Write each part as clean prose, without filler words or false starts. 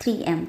3M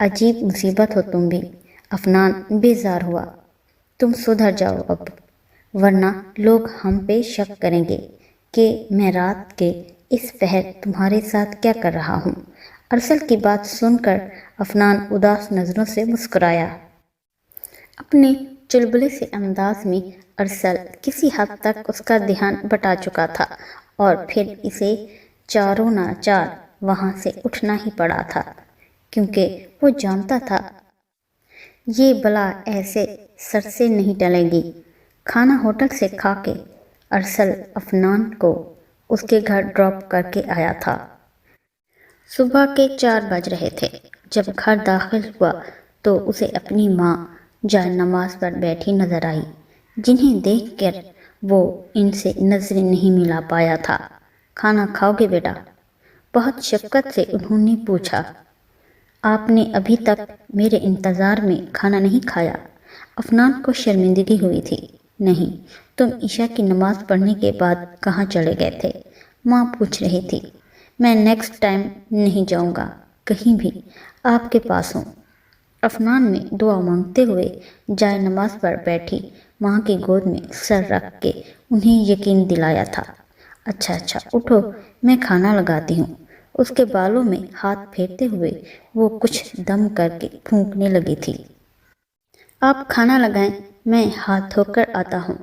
عجیب مصیبت ہو تم بھی۔ عفنان بیزار ہوا۔ تم سدھر جاؤ اب، ورنہ لوگ ہم پہ شک کریں گے کہ میں رات کے اس پہر تمہارے ساتھ کیا کر رہا ہوں۔ ارسل کی بات سن کر عفنان اداس نظروں سے مسکرایا۔ اپنے چلبلے سے انداز میں ارسل کسی حد تک اس کا دھیان بٹا چکا تھا، اور پھر اسے چاروں ناچار وہاں سے اٹھنا ہی پڑا تھا، کیونکہ وہ جانتا تھا یہ بلا ایسے سر سے نہیں ٹلے گی۔ کھانا ہوٹل سے کھا کے ارسل عفنان کو اس کے گھر ڈراپ کر کے آیا تھا۔ صبح کے 4 بج رہے تھے۔ جب گھر داخل ہوا تو اسے اپنی ماں جائے نماز پر بیٹھی نظر آئی، جنہیں دیکھ کر وہ ان سے نظریں نہیں ملا پایا تھا۔ کھانا کھاؤ گے بیٹا؟ بہت شفقت سے انہوں نے پوچھا۔ آپ نے ابھی تک میرے انتظار میں کھانا نہیں کھایا؟ عفنان کو شرمندگی ہوئی تھی۔ نہیں، تم عشاء کی نماز پڑھنے کے بعد کہاں چلے گئے تھے؟ ماں پوچھ رہی تھی۔ میں نیکسٹ ٹائم نہیں جاؤں گا کہیں بھی، آپ کے پاس ہوں۔ عفنان نے دعا مانگتے ہوئے جائے نماز پر بیٹھی ماں کی گود میں سر رکھ کے انہیں یقین دلایا تھا۔ اچھا اٹھو، میں کھانا لگاتی ہوں۔ اس کے بالوں میں ہاتھ پھیرتے ہوئے وہ کچھ دم کر کے پھونکنے لگی تھی۔ آپ کھانا لگائیں، میں ہاتھ دھو کر آتا ہوں۔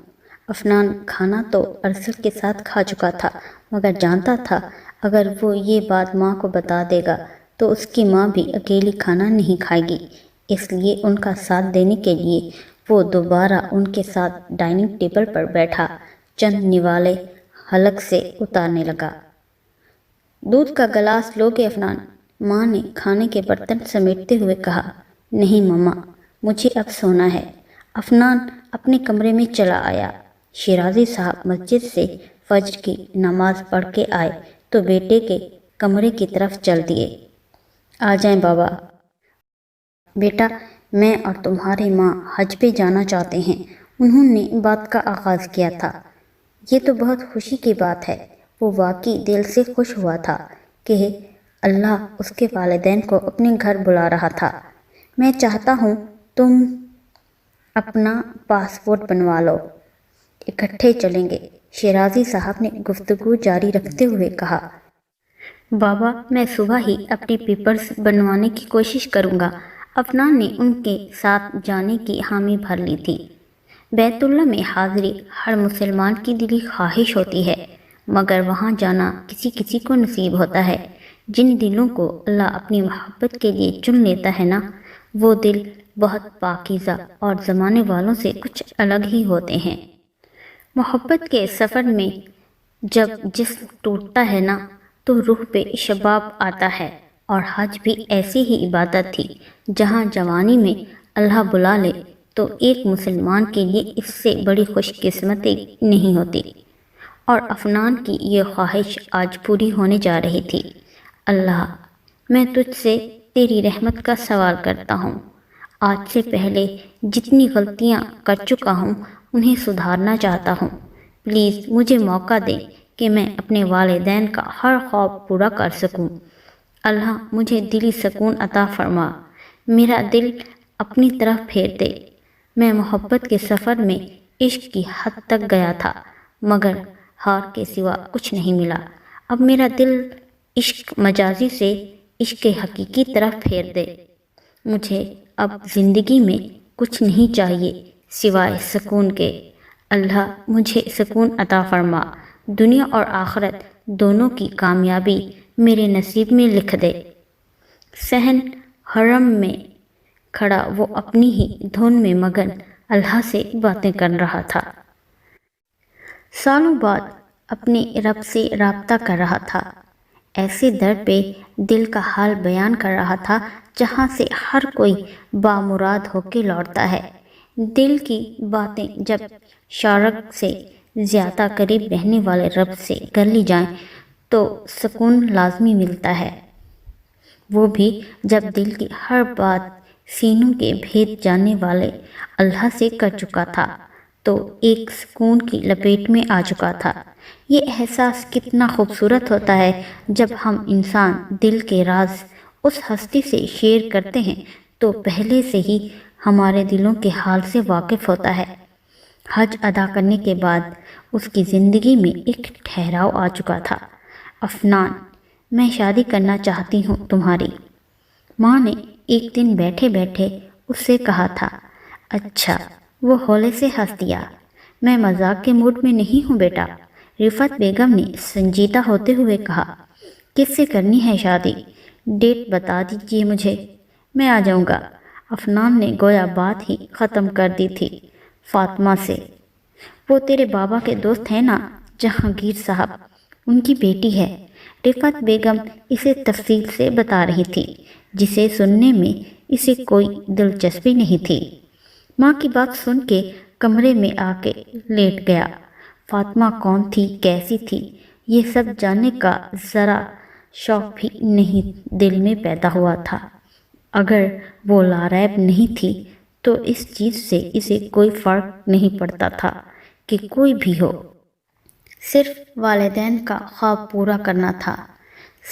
عفنان کھانا تو ارسل کے ساتھ کھا چکا تھا، مگر جانتا تھا اگر وہ یہ بات ماں کو بتا دے گا تو اس کی ماں بھی اکیلی کھانا نہیں کھائے گی، اس لیے ان کا ساتھ دینے کے لیے وہ دوبارہ ان کے ساتھ ڈائننگ ٹیبل پر بیٹھا چند نوالے حلق سے اتارنے لگا۔ دودھ کا گلاس لو گے عفنان؟ ماں نے کھانے کے برتن سمیٹتے ہوئے کہا۔ نہیں مما، مجھے اب سونا ہے۔ عفنان اپنے کمرے میں چلا آیا۔ شیرازی صاحب مسجد سے فجر کی نماز پڑھ کے آئے تو بیٹے کے کمرے کی طرف چل دیے۔ آ جائیں بابا۔ بیٹا، میں اور تمہاری ماں حج پہ جانا چاہتے ہیں، انہوں نے بات کا آغاز کیا تھا۔ یہ تو بہت خوشی کی بات ہے۔ وہ واقعی دل سے خوش ہوا تھا کہ اللہ اس کے والدین کو اپنے گھر بلا رہا تھا۔ میں چاہتا ہوں تم اپنا پاسپورٹ بنوا لو، اکٹھے چلیں گے، شیرازی صاحب نے گفتگو جاری رکھتے ہوئے کہا۔ بابا، میں صبح ہی اپنی پیپرز بنوانے کی کوشش کروں گا۔ عفنان نے ان کے ساتھ جانے کی حامی بھر لی تھی۔ بیت اللہ میں حاضری ہر مسلمان کی دلی خواہش ہوتی ہے، مگر وہاں جانا کسی کسی کو نصیب ہوتا ہے۔ جن دلوں کو اللہ اپنی محبت کے لیے چن لیتا ہے نا، وہ دل بہت پاکیزہ اور زمانے والوں سے کچھ الگ ہی ہوتے ہیں۔ محبت کے سفر میں جب جسم ٹوٹتا ہے نا تو روح پہ شباب آتا ہے، اور حج بھی ایسی ہی عبادت تھی جہاں جوانی میں اللہ بلا لے تو ایک مسلمان کے لیے اس سے بڑی خوش قسمتی نہیں ہوتی، اور عفنان کی یہ خواہش آج پوری ہونے جا رہی تھی۔ اللہ، میں تجھ سے تیری رحمت کا سوال کرتا ہوں۔ آج سے پہلے جتنی غلطیاں کر چکا ہوں انہیں سدھارنا چاہتا ہوں۔ پلیز مجھے موقع دے کہ میں اپنے والدین کا ہر خواب پورا کر سکوں۔ اللہ مجھے دلی سکون عطا فرما، میرا دل اپنی طرف پھیر دے۔ میں محبت کے سفر میں عشق کی حد تک گیا تھا، مگر ہار کے سوا کچھ نہیں ملا۔ اب میرا دل عشق مجازی سے عشق حقیقی طرف پھیر دے۔ مجھے اب زندگی میں کچھ نہیں چاہیے سوائے سکون کے۔ اللہ مجھے سکون عطا فرما، دنیا اور آخرت دونوں کی کامیابی میرے نصیب میں لکھ دے۔ صحن حرم میں کھڑا وہ اپنی ہی دھن میں مگن اللہ سے باتیں کر رہا تھا۔ سالوں بعد اپنے رب سے رابطہ کر رہا تھا، ایسے در پہ دل کا حال بیان کر رہا تھا جہاں سے ہر کوئی بامراد ہو کے لوٹتا ہے۔ دل کی باتیں جب شارک سے زیادہ قریب رہنے والے رب سے کر لی جائیں تو سکون لازمی ملتا ہے، وہ بھی جب دل کی ہر بات سینوں کے بھید جاننے والے اللہ سے کر چکا تھا تو ایک سکون کی لپیٹ میں آ چکا تھا۔ یہ احساس کتنا خوبصورت ہوتا ہے جب ہم انسان دل کے راز اس ہستی سے شیئر کرتے ہیں تو پہلے سے ہی ہمارے دلوں کے حال سے واقف ہوتا ہے۔ حج ادا کرنے کے بعد اس کی زندگی میں ایک ٹھہراؤ آ چکا تھا۔ افنان، میں شادی کرنا چاہتی ہوں تمہاری۔ ماں نے ایک دن بیٹھے بیٹھے اس سے کہا تھا۔ اچھا، وہ ہولے سے ہنس دیا۔ میں مذاق کے موڈ میں نہیں ہوں بیٹا، رفعت بیگم نے سنجیدہ ہوتے ہوئے کہا۔ کس سے کرنی ہے شادی؟ ڈیٹ بتا دیجیے مجھے، میں آ جاؤں گا۔ افنان نے گویا بات ہی ختم کر دی تھی۔ فاطمہ سے۔ وہ تیرے بابا کے دوست ہیں نا، جہانگیر صاحب، ان کی بیٹی ہے۔ رفعت بیگم اسے تفصیل سے بتا رہی تھی، جسے سننے میں اسے کوئی دلچسپی نہیں تھی۔ ماں کی بات سن کے کمرے میں آ کے لیٹ گیا۔ فاطمہ کون تھی، کیسی تھی، یہ سب جاننے کا ذرا شوق بھی نہیں دل میں پیدا ہوا تھا۔ اگر وہ لاریب نہیں تھی تو اس چیز سے اسے کوئی فرق نہیں پڑتا تھا کہ کوئی بھی ہو، صرف والدین کا خواب پورا کرنا تھا،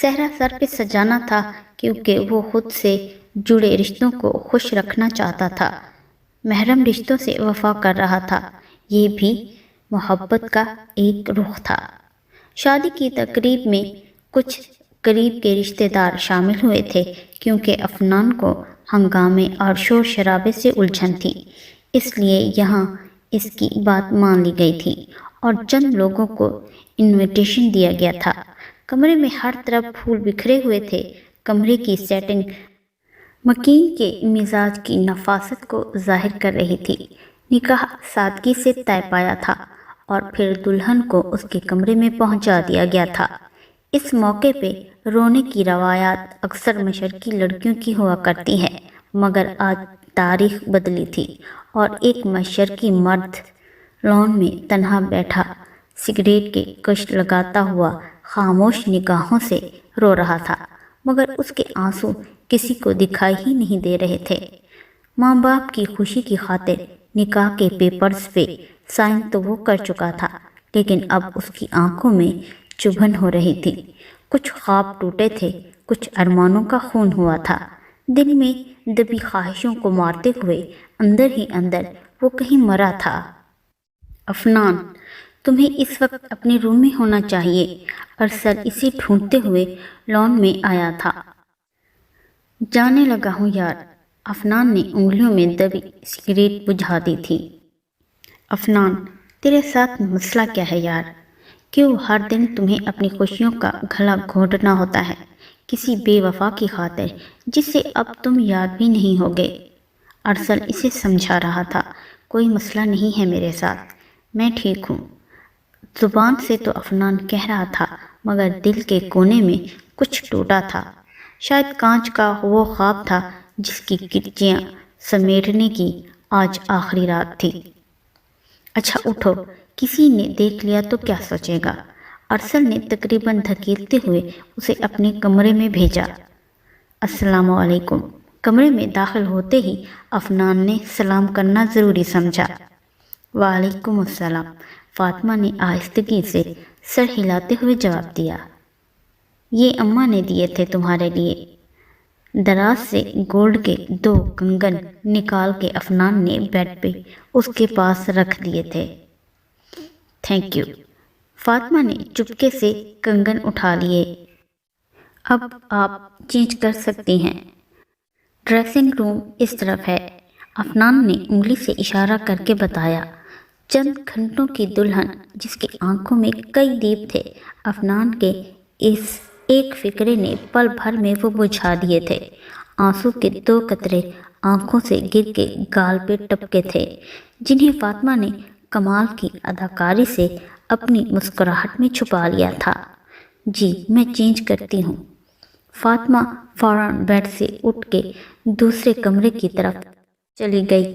صحرا سر پہ سجانا تھا، کیونکہ وہ خود سے جڑے رشتوں کو خوش رکھنا چاہتا تھا، محرم رشتوں سے وفا کر رہا تھا۔ یہ بھی محبت کا ایک رخ تھا۔ شادی کی تقریب میں کچھ قریب کے رشتہ دار شامل ہوئے تھے، کیونکہ افنان کو ہنگامے اور شور شرابے سے الجھن تھی، اس لیے یہاں اس کی بات مان لی گئی تھی اور چند لوگوں کو انویٹیشن دیا گیا تھا۔ کمرے میں ہر طرف پھول بکھرے ہوئے تھے۔ کمرے کی سیٹنگ مکین کے مزاج کی نفاست کو ظاہر کر رہی تھی۔ نکاح سادگی سے طے پایا تھا اور پھر دلہن کو اس کے کمرے میں پہنچا دیا گیا تھا۔ اس موقع پہ رونے کی روایات اکثر مشرقی لڑکیوں کی ہوا کرتی ہیں، مگر آج تاریخ بدلی تھی اور ایک مشرقی مرد لان میں تنہا بیٹھا سگریٹ کے کش لگاتا ہوا خاموش نگاہوں سے رو رہا تھا، مگر اس کے آنسو کسی کو دکھائی ہی نہیں دے رہے تھے۔ ماں باپ کی خوشی کی خاطر نکاح کے پیپرز پہ سائن تو وہ کر چکا تھا، لیکن اب اس کی آنکھوں میں چبھن ہو رہی تھی۔ کچھ خواب ٹوٹے تھے، کچھ ارمانوں کا خون ہوا تھا۔ دل میں دبی خواہشوں کو مارتے ہوئے اندر ہی اندر وہ کہیں مرا تھا۔ افنان، تمہیں اس وقت اپنے روم میں ہونا چاہیے۔ ارسل اسے ڈھونڈتے ہوئے لان میں آیا تھا۔ جانے لگا ہوں یار۔ افنان نے انگلیوں میں دبی سگریٹ بجھا دی تھی۔ افنان، تیرے ساتھ مسئلہ کیا ہے یار؟ کیوں ہر دن تمہیں اپنی خوشیوں کا گلا گھونٹنا ہوتا ہے کسی بے وفا کی خاطر، جسے اب تم یاد بھی نہیں ہوگے؟ ارسل اسے سمجھا رہا تھا۔ کوئی مسئلہ نہیں ہے میرے ساتھ، میں ٹھیک ہوں۔ زبان سے تو افنان کہہ رہا تھا، مگر دل کے کونے میں کچھ ٹوٹا تھا۔ شاید کانچ کا وہ خواب تھا جس کی کرچیاں سمیٹنے کی آج آخری رات تھی۔ اچھا اٹھو، کسی نے دیکھ لیا تو کیا سوچے گا؟ ارسل نے تقریباً دھکیلتے ہوئے اسے اپنے کمرے میں بھیجا۔ السلام علیکم۔ کمرے میں داخل ہوتے ہی افنان نے سلام کرنا ضروری سمجھا۔ وعلیکم السلام، فاطمہ نے آہستگی سے سر ہلاتے ہوئے جواب دیا۔ یہ اماں نے دیے تھے تمہارے لیے۔ دراز سے گولڈ کے 2 کنگن نکال کے افنان نے بیڈ پہ اس کے پاس رکھ دیے تھے۔ Thank you. فاطمہ نے چپکے سے کنگن اٹھا لیے۔ اب آپ چینج کر سکتی ہیں، ڈریسنگ روم اس طرف ہے، افنان نے انگلی سے اشارہ کر کے بتایا۔ چند گھنٹوں کی دلہن جس کی آنکھوں میں کئی دیپ تھے، افنان کے اس ایک فکرے نے پل بھر میں وہ بجھا دیے تھے۔ آنسو کے 2 قطرے آنکھوں سے گر کے گال پہ ٹپکے تھے، جنہیں فاطمہ نے کمال کی اداکاری سے اپنی مسکراہٹ میں چھپا لیا تھا۔ جی میں چینج کرتی ہوں۔ فاطمہ فوراً بیڈ سے اٹھ کے دوسرے کمرے کی طرف چلی گئی۔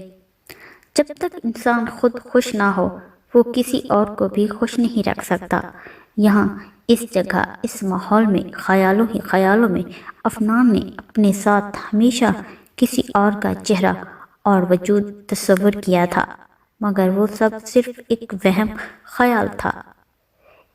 جب تک انسان خود خوش نہ ہو، وہ کسی اور کو بھی خوش نہیں رکھ سکتا۔ یہاں اس جگہ، اس ماحول میں خیالوں ہی خیالوں میں افنان نے اپنے ساتھ ہمیشہ کسی اور کا چہرہ اور وجود تصور کیا تھا، مگر وہ سب صرف ایک وہم خیال تھا۔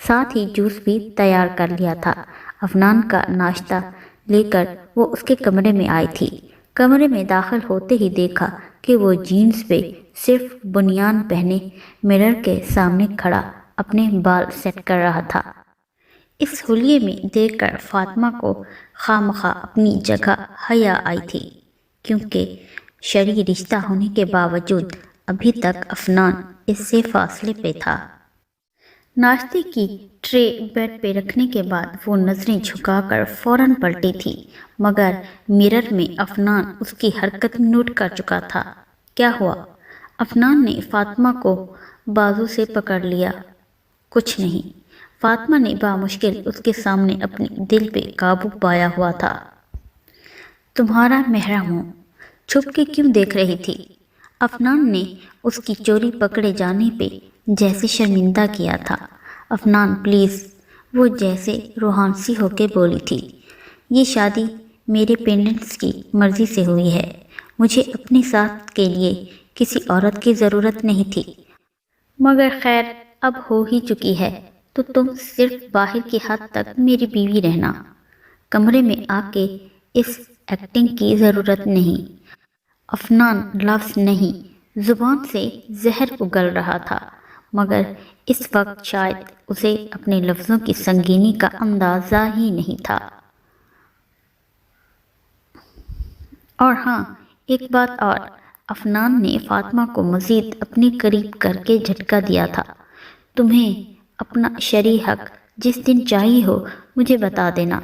ساتھ ہی جوس بھی تیار کر لیا تھا۔ افنان کا ناشتہ لے کر وہ اس کے کمرے میں آئی تھی۔ کمرے میں داخل ہوتے ہی دیکھا کہ وہ جینز پہ صرف بنیان پہنے مرر کے سامنے کھڑا اپنے بال سیٹ کر رہا تھا۔ اس حلیے میں دیکھ کر فاطمہ کو خواہ اپنی جگہ حیا آئی تھی، کیونکہ شرعی رشتہ ہونے کے باوجود ابھی تک افنان اس سے فاصلے پہ تھا۔ ناشتے کی ٹرے بیڈ پہ رکھنے کے بعد وہ نظریں جھکا کر فوراً پلٹی تھی، مگر مرر میں افنان اس کی حرکت نوٹ کر چکا تھا۔ کیا ہوا؟ افنان نے فاطمہ کو بازو سے پکڑ لیا۔ کچھ نہیں، فاطمہ نے بامشکل اس کے سامنے اپنے دل پہ قابو پایا ہوا تھا۔ تمہارا محرم ہوں، چھپ کے کیوں دیکھ رہی تھی؟ افنان نے اس کی چوری پکڑے جانے پہ جیسے شرمندہ کیا تھا۔ افنان پلیز، وہ جیسے روحانسی ہو کے بولی تھی، یہ شادی میرے پیرنٹس کی مرضی سے ہوئی ہے، مجھے اپنے ساتھ کے لیے کسی عورت کی ضرورت نہیں تھی، مگر خیر اب ہو ہی چکی ہے تو تم صرف باہر کی حد تک میری بیوی رہنا، کمرے میں آ کے اس ایکٹنگ کی ضرورت نہیں۔ افنان لفظ نہیں، زبان سے زہر اگل رہا تھا، مگر اس وقت شاید اسے اپنے لفظوں کی سنگینی کا اندازہ ہی نہیں تھا۔ اور ہاں، ایک بات اور، افنان نے فاطمہ کو مزید اپنے قریب کر کے جھٹکا دیا تھا، تمہیں اپنا شرعی حق جس دن چاہیے ہو مجھے بتا دینا،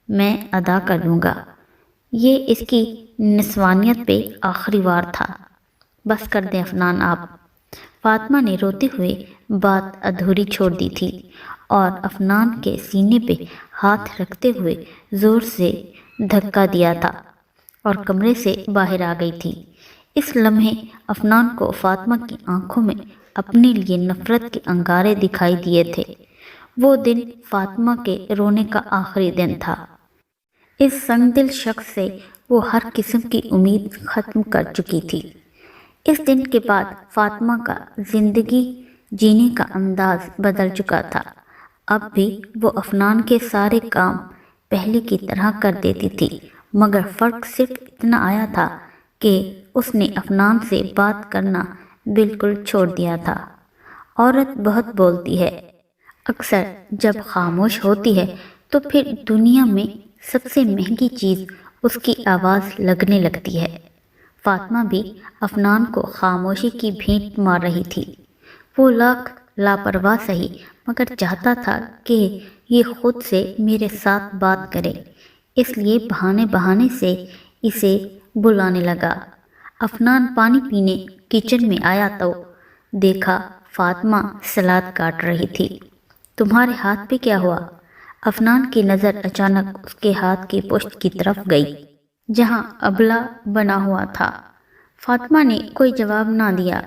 میں ادا کر دوں گا۔ یہ اس کی نسوانیت پہ آخری وار تھا۔ بس کر دیں افنان آپ، فاطمہ نے روتے ہوئے بات ادھوری چھوڑ دی تھی اور افنان کے سینے پہ ہاتھ رکھتے ہوئے زور سے دھکا دیا تھا اور کمرے سے باہر آ گئی تھی۔ اس لمحے افنان کو فاطمہ کی آنکھوں میں اپنے لیے نفرت کے انگارے دکھائی دیے تھے۔ وہ دن فاطمہ کے رونے کا آخری دن تھا۔ اس سنگ دل شخص سے وہ ہر قسم کی امید ختم کر چکی تھی۔ اس دن کے بعد فاطمہ کا زندگی جینے کا انداز بدل چکا تھا۔ اب بھی وہ افنان کے سارے کام پہلے کی طرح کر دیتی تھی، مگر فرق صرف اتنا آیا تھا کہ اس نے افنان سے بات کرنا بالکل چھوڑ دیا تھا۔ عورت بہت بولتی ہے، اکثر جب خاموش ہوتی ہے تو پھر دنیا میں سب سے مہنگی چیز اس کی آواز لگنے لگتی ہے۔ فاطمہ بھی افنان کو خاموشی کی بھینٹ مار رہی تھی۔ وہ لاکھ لاپرواہ سہی، مگر چاہتا تھا کہ یہ خود سے میرے ساتھ بات کرے، اس لیے بہانے سے اسے بلانے لگا۔ افنان پانی پینے کچن میں آیا تو دیکھا فاطمہ سلاد کاٹ رہی تھی۔ تمہارے ہاتھ پہ کیا ہوا؟ افنان کی نظر اچانک اس کے ہاتھ کی پشت کی طرف گئی، جہاں ابلا بنا ہوا تھا۔ فاطمہ نے کوئی جواب نہ دیا۔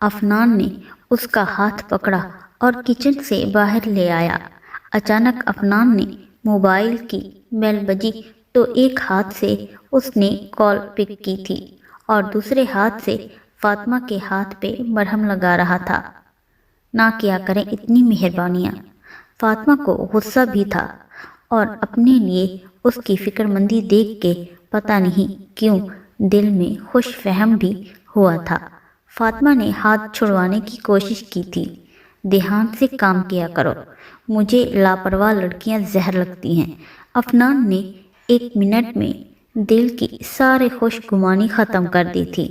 افنان نے اس کا ہاتھ پکڑا اور کچن سے باہر لے آیا۔ اچانک افنان نے موبائل کی بیل بجی تو ایک ہاتھ سے اس نے کال پک کی تھی اور دوسرے ہاتھ سے فاطمہ کے ہاتھ پہ مرہم لگا رہا تھا۔ نہ کیا کریں اتنی مہربانیاں۔ فاطمہ کو غصہ بھی تھا اور اپنے لیے اس کی فکر مندی دیکھ کے پتہ نہیں کیوں دل میں خوش فہم بھی ہوا تھا۔ فاطمہ نے ہاتھ چھڑوانے کی کوشش کی تھی۔ دھیان سے کام کیا کرو، مجھے لاپرواہ لڑکیاں زہر لگتی ہیں۔ افنان نے 1 منٹ میں دل کی سارے خوش گمانی ختم کر دی تھی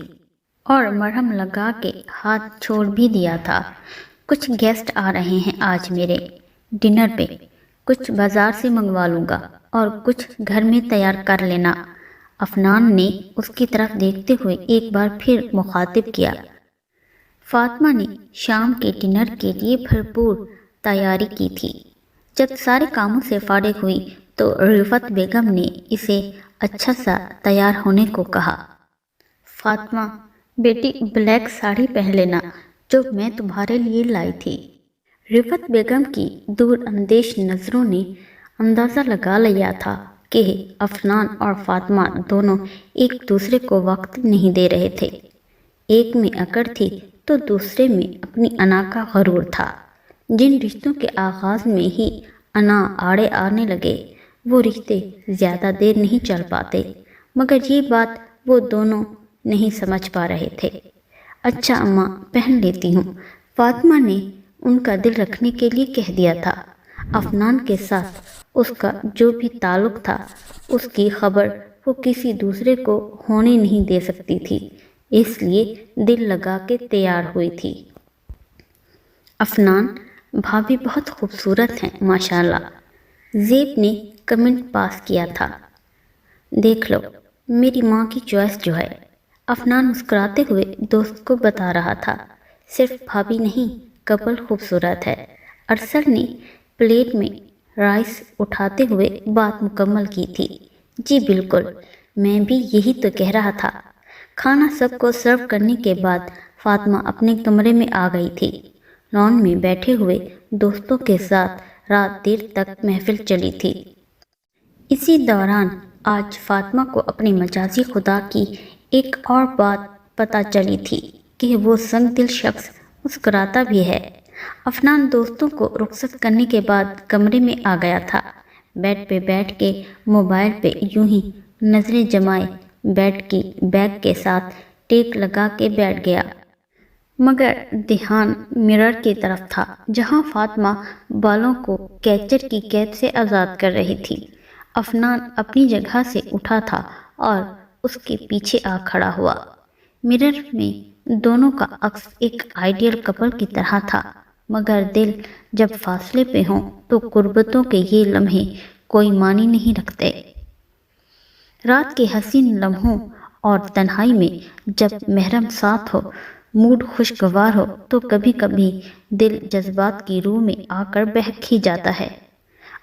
اور مرہم لگا کے ہاتھ چھوڑ بھی دیا تھا۔ کچھ گیسٹ آ رہے ہیں آج میرے ڈنر پہ، کچھ بازار سے منگوا لوں گا اور کچھ گھر میں تیار کر لینا۔ افنان نے اس کی طرف دیکھتے ہوئے ایک بار پھر مخاطب کیا۔ فاطمہ نے شام کے ڈنر کے لیے بھرپور تیاری کی تھی۔ جب سارے کاموں سے فارغ ہوئی تو رفعت بیگم نے اسے اچھا سا تیار ہونے کو کہا۔ فاطمہ بیٹی بلیک ساڑی پہن لینا جو میں تمہارے لیے لائی تھی۔ رفعت بیگم کی دور اندیش نظروں نے اندازہ لگا لیا تھا کہ افنان اور فاطمہ دونوں ایک دوسرے کو وقت نہیں دے رہے تھے۔ ایک میں اکڑ تھی تو دوسرے میں اپنی انا کا غرور تھا۔ جن رشتوں کے آغاز میں ہی انا آڑے آنے لگے وہ رشتے زیادہ دیر نہیں چل پاتے، مگر یہ بات وہ دونوں نہیں سمجھ پا رہے تھے۔ اچھا اماں، پہن لیتی ہوں، فاطمہ نے ان کا دل رکھنے کے لیے کہہ دیا تھا۔ افنان کے ساتھ اس کا جو بھی تعلق تھا اس کی خبر وہ کسی دوسرے کو ہونے نہیں دے سکتی تھی، اس لیے دل لگا کے تیار ہوئی تھی۔ افنان، بھابھی بہت خوبصورت ہیں ماشاءاللہ، زیب نے کمنٹ پاس کیا تھا۔ دیکھ لو میری ماں کی چوائس جو ہے، افنان مسکراتے ہوئے دوست کو بتا رہا تھا۔ صرف بھابھی نہیں، کپل خوبصورت ہے۔ ارسل نے پلیٹ میں رائس اٹھاتے ہوئے بات مکمل کی تھی۔ جی بالکل، میں بھی یہی تو کہہ رہا تھا۔ کھانا سب کو سرو کرنے کے بعد فاطمہ اپنے کمرے میں آ گئی تھی۔ لان میں بیٹھے ہوئے دوستوں کے ساتھ رات دیر تک محفل چلی تھی۔ اسی دوران آج فاطمہ کو اپنے مجازی خدا کی ایک اور بات پتہ چلی تھی کہ وہ سنگ دل شخص مسکراتا بھی ہے۔ افنان دوستوں کو رخصت کرنے کے بعد کمرے میں آ گیا تھا۔ بیڈ پہ بیٹھ کے موبائل پہ یوں ہی نظریں جمائے بیڈ کی بیگ کے ساتھ ٹیک لگا کے بیٹھ گیا، مگر دھیان مرر کی طرف تھا جہاں فاطمہ بالوں کو کیچر کی قید سے آزاد کر رہی تھی۔ افنان اپنی جگہ سے اٹھا تھا اور اس کے پیچھے آ کھڑا ہوا۔ مرر میں دونوں کا عکس ایک آئیڈیل کپل کی طرح تھا، مگر دل جب فاصلے پہ ہوں تو قربتوں کے یہ لمحے کوئی معنی نہیں رکھتے۔ رات کے حسین لمحوں اور تنہائی میں جب محرم ساتھ ہو، موڈ خوشگوار ہو تو کبھی کبھی دل جذبات کی روح میں آ کر بہک ہی جاتا ہے۔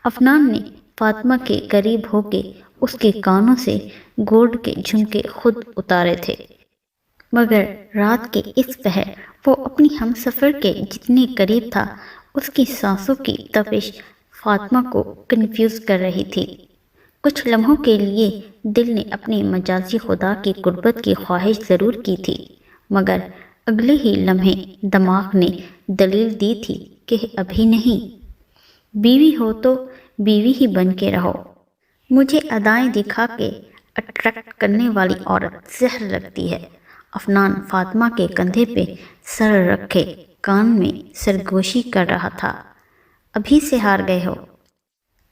افنان نے فاطمہ کے قریب ہو کے اس کے کانوں سے گولڈ کے جھمکے خود اتارے تھے، مگر رات کے اس پہر وہ اپنی ہمسفر کے جتنے قریب تھا اس کی سانسوں کی تپش فاطمہ کو کنفیوز کر رہی تھی۔ کچھ لمحوں کے لیے دل نے اپنے مجازی خدا کی قربت کی خواہش ضرور کی تھی، مگر اگلے ہی لمحے دماغ نے دلیل دی تھی کہ ابھی نہیں، بیوی ہو تو بیوی ہی بن کے رہو۔ مجھے ادائیں دکھا کے اٹریکٹ کرنے والی عورت زہر لگتی ہے۔ افنان فاطمہ کے کندھے پہ سر رکھے کان میں سرگوشی کر رہا تھا۔ ابھی سے ہار گئے ہو؟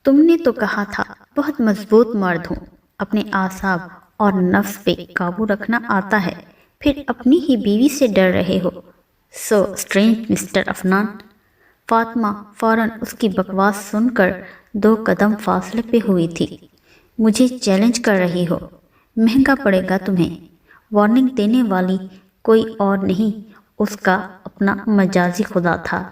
تم نے تو کہا تھا بہت مضبوط مرد ہوں، اپنے اعصاب اور نفس پہ قابو رکھنا آتا ہے، پھر اپنی ہی بیوی سے ڈر رہے ہو۔ سو اسٹرینج مسٹر افنان۔ فاطمہ فوراً اس کی بکواس سن کر 2 قدم فاصلے پہ ہوئی تھی۔ مجھے چیلنج کر رہی ہو؟ مہنگا پڑے گا تمہیں۔ وارننگ دینے والی کوئی اور نہیں، اس کا اپنا مجازی خدا تھا۔